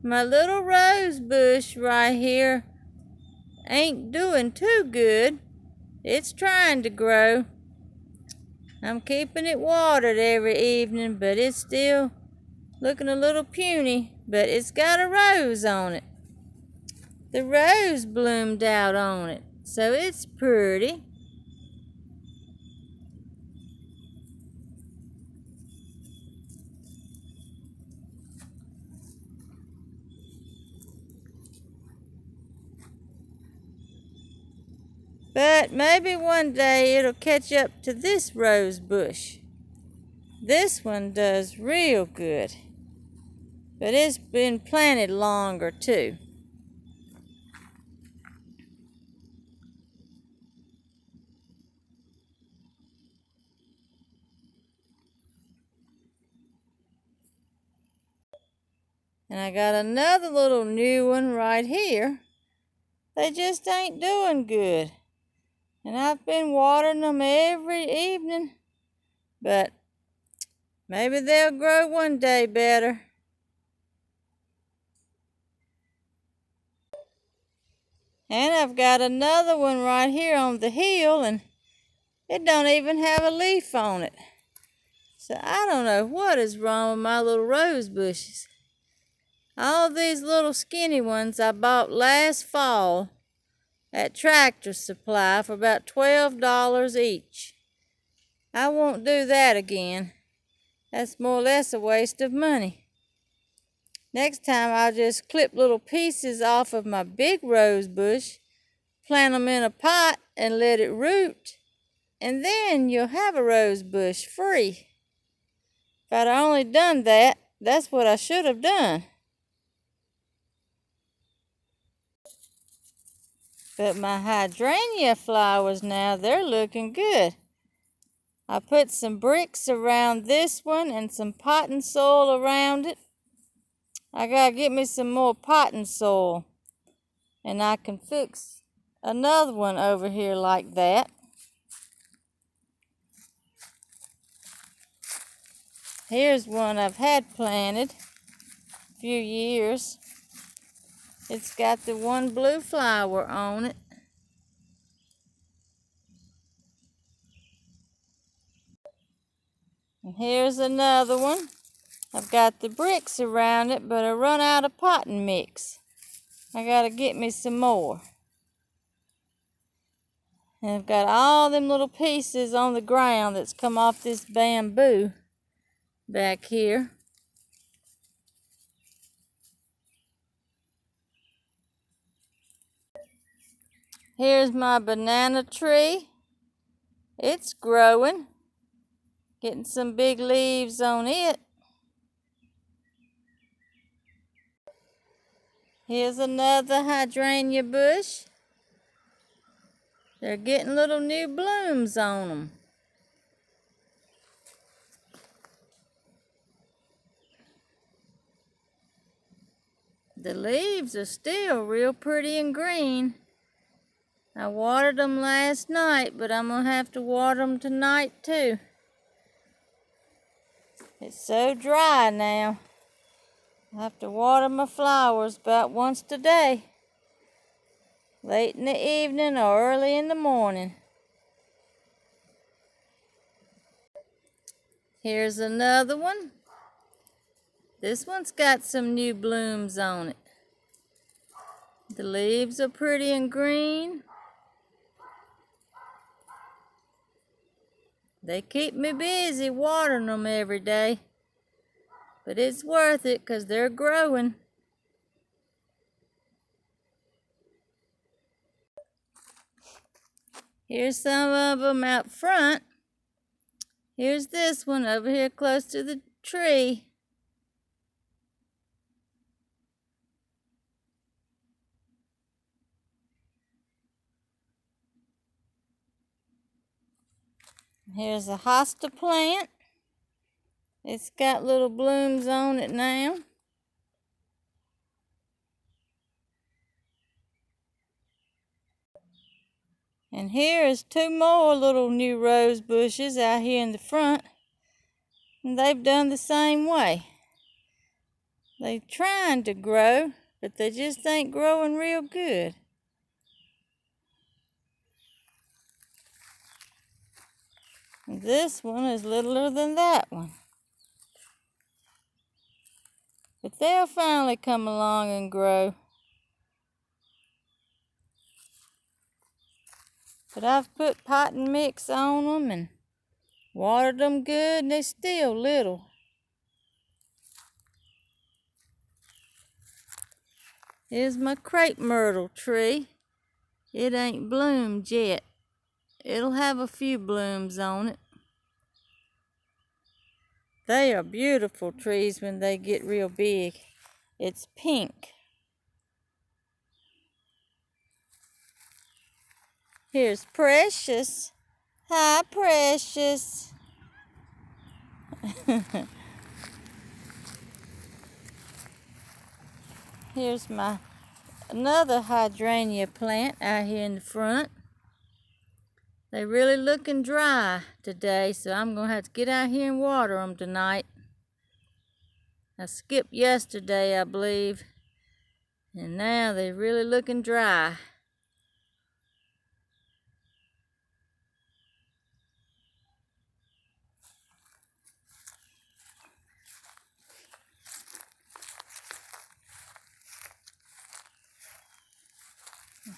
My little rose bush right here ain't doing too good. It's trying to grow. I'm keeping it watered every evening, but it's still looking a little puny, but it's got a rose on it. The rose bloomed out on it, so it's pretty. But maybe one day it'll catch up to this rose bush. This one does real good, but it's been planted longer too. And I got another little new one right here. They just ain't doing good. And I've been watering them every evening, but maybe they'll grow one day better. And I've got another one right here on the hill, and it don't even have a leaf on it. So I don't know what is wrong with my little rose bushes. All these little skinny ones I bought last fall at Tractor Supply for about $12 each. I won't do that again. That's more or less a waste of money. Next time I'll just clip little pieces off of my big rose bush, plant them in a pot and let it root, and then you'll have a rose bush free. If I'd only done that, that's what I should have done. But my hydrangea flowers now, they're looking good. I put some bricks around this one and some potting soil around it. I gotta get me some more potting soil, and I can fix another one over here like that. Here's one I've had planted a few years. It's got the one blue flower on it. And here's another one. I've got the bricks around it, but I run out of potting mix. I gotta get me some more. And I've got all them little pieces on the ground that's come off this bamboo back here. Here's my banana tree. It's growing, getting some big leaves on it. Here's another hydrangea bush. They're getting little new blooms on them. The leaves are still real pretty and green. I watered them last night, but I'm gonna have to water them tonight too. It's so dry now. I have to water my flowers about once a day, late in the evening or early in the morning. Here's another one. This one's got some new blooms on it. The leaves are pretty and green. They keep me busy watering them every day, but it's worth it because they're growing. Here's some of them out front. Here's this one over here close to the tree. Here's a hosta plant. It's got little blooms on it now. And here is two more little new rose bushes out here in the front. And they've done the same way. They trying to grow, but they just ain't growing real good. This one is littler than that one. But they'll finally come along and grow. But I've put potting mix on them and watered them good, and they're still little. Here's my crepe myrtle tree. It ain't bloomed yet. It'll have a few blooms on it. They are beautiful trees when they get real big. It's pink. Here's Precious. Hi, Precious. Here's another hydrangea plant out here in the front. They're really looking dry today, so I'm going to have to get out here and water them tonight. I skipped yesterday, I believe, and now they're really looking dry.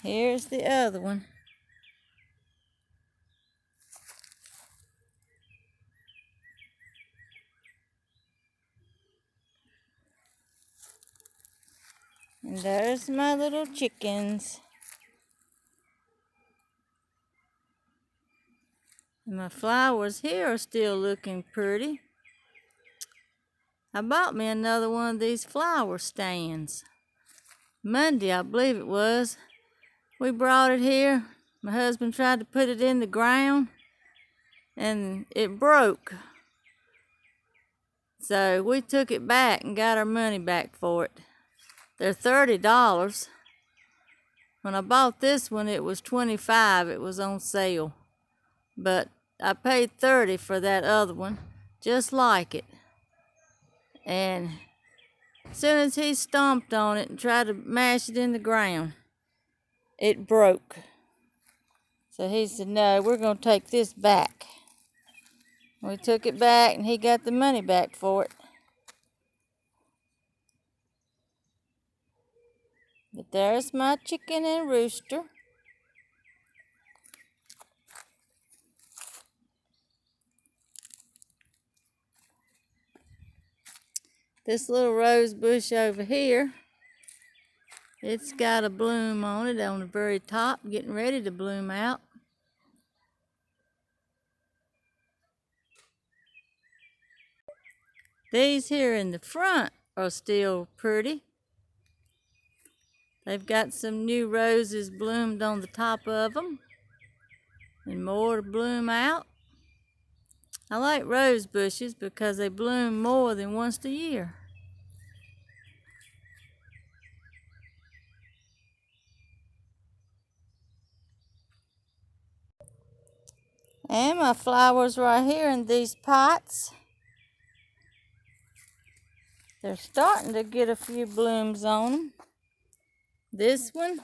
Here's the other one. And there's my little chickens. And my flowers here are still looking pretty. I bought me another one of these flower stands. Monday, I believe it was. We brought it here. My husband tried to put it in the ground and it broke. So we took it back and got our money back for it. They're $30. When I bought this one, it was $25. It was on sale. But I paid $30 for that other one, just like it. And as soon as he stomped on it and tried to mash it in the ground, it broke. So he said, no, we're going to take this back. We took it back and he got the money back for it. But there's my chicken and rooster. This little rose bush over here, it's got a bloom on it on the very top, getting ready to bloom out. These here in the front are still pretty. They've got some new roses bloomed on the top of them and more to bloom out. I like rose bushes because they bloom more than once a year. And my flowers right here in these pots. They're starting to get a few blooms on them. This one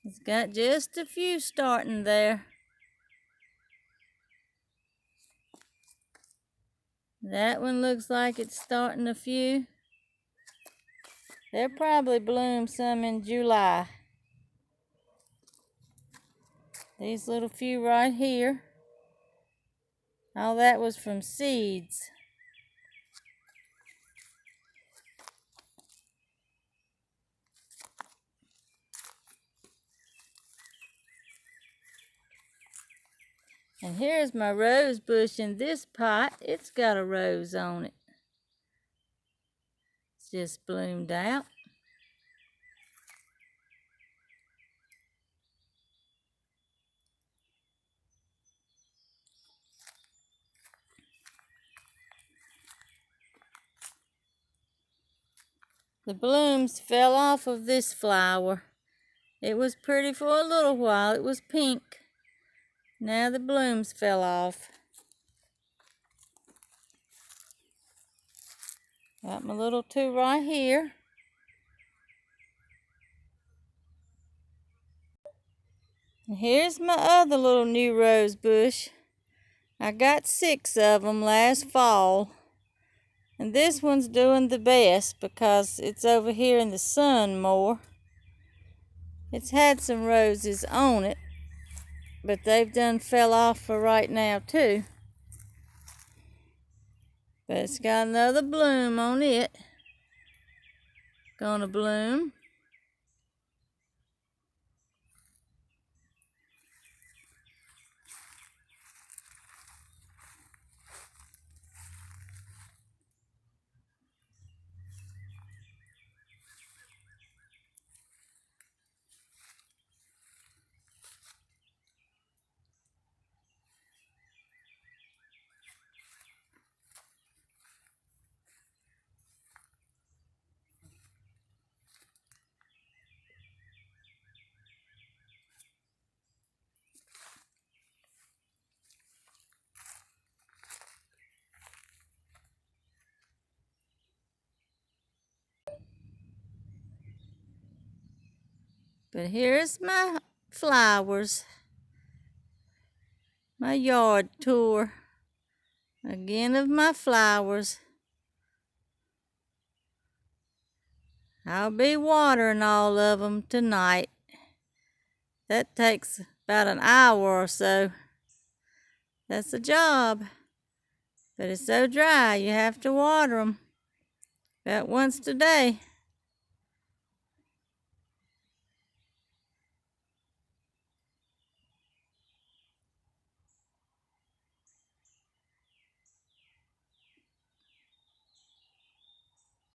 has got just a few starting there. That one looks like it's starting a few. They'll probably bloom some in July. These little few right here. All that was from seeds. And here's my rose bush in this pot. It's got a rose on it. It's just bloomed out. The blooms fell off of this flower. It was pretty for a little while. It was pink. Now the blooms fell off. Got my little two right here. And here's my other little new rose bush. I got 6 of them last fall. And this one's doing the best because it's over here in the sun more. It's had some roses on it, but they've done fell off for right now too. But it's got another bloom on it. Gonna bloom. But here's my flowers. My yard tour. Again of my flowers. I'll be watering all of them tonight. That takes about an hour or so. That's a job. But it's so dry, you have to water them about once a day.